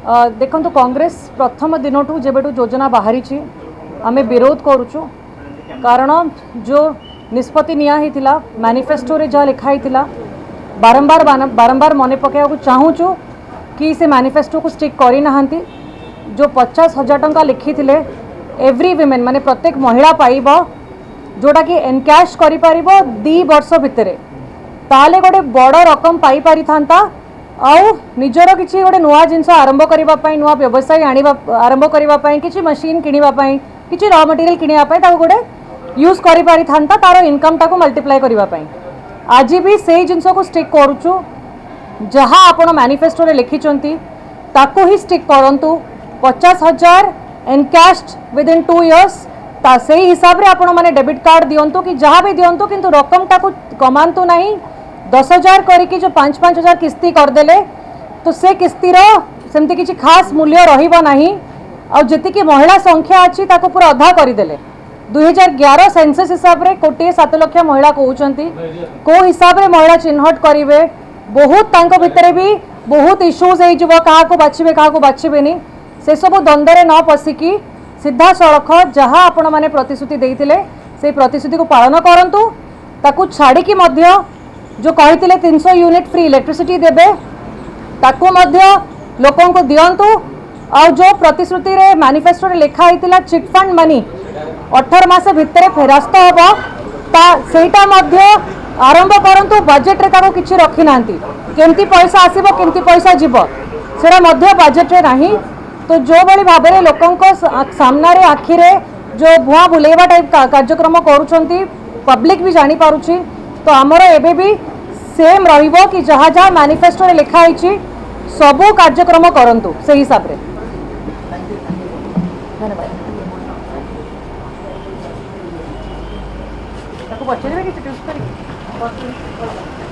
देखो कांग्रेस प्रथम दिन जेबेटू योजना बाहरी आम विरोध करुचु कारण जो निष्पत्ति निया मैनिफेस्टो रे जहाँ लिखाई बारंबार बारंबार मन पकड़ा चाहूँ कि से मैनिफेस्टो को स्टिक करना जो 50,000 टंका लिखी थे एवरी विमेन माने प्रत्येक महिला पाइब जोटा कि एनकैश कर 2 वर्ष भितर ताले गोटे बड़ रकम पाई पारि थांता आउ निजर किसी गोटे नुआ जिनस आरंभ करने नुआ व्यवसाय आरंभ करने किसी मशीन किणापी किसी र मटेरियल किणापी गोटे यूज कर पारि थांता तार इनकम टाको मल्टीप्लाई करने आज भी से जिनस को स्टिक करुचु जहाँ आपण मैनिफेस्टो रे लिखिचंती ताको ही स्टिक करंतु 50,000 एनकैश्ड विद इन 2 इयर्स से हिसाब रे आपण माने डेबिट कार्ड दियंतु कि जहाँ भी दियंतु किंतु रकम टाको कमांतु नहीं 10,000 करके जो 5,000 किस्ती करदेले तो से किस्तीर सेमती किसी खास मूल्य रहिबो नहीं और जी महिला संख्या अच्छी ताको पूरा अधा करदेले 2011 सेंसस हिसाब रे 1,07,00,000 महिला कहउचंती को हिसाब रे महिला चिन्हट करिवे बहुत तांको भितरे भी बहुत इश्यूज हो क्या को बाछिबेनी से सब द्वंद्व न पशिकी सीधा सड़क जहाँ आपण माने प्रतिश्रुति देइथिले से प्रतिश्रुति को पालन करंतु ताकू छाड़ी मध्य जो कही 300 यूनिट फ्री इलेक्ट्रिसिटी देबे ताकू मध्य लोकों को दियंतु और जो प्रतिश्रुति रे मैनिफेस्टो रे लिखा होइतिला चिट फंड मनी 18 मास भितर फेरास्त होबो ता सेटा मध्य आरंभ करंतु बजेट रे ताको किछि रखि नांती केमती पैसा आसीबो केमती पैसा जीवो सेरा मध्य बजेट रे नाही तो जो बड़ी भाव में लोकों को सामना रे आखि रे जो भुआ बुलेवा टाइप कार्यक्रम करुछंती पब्लिक भी जानी पारुछि तो आमर एबे भी सेम रहिबो कि जहाँ जहाँ मैनिफेस्टो रे लिखा होइछि सबो कार्यक्रम करंतु से हिसाब रे धन्यवाद ताको पछरे कि ट्यूस करी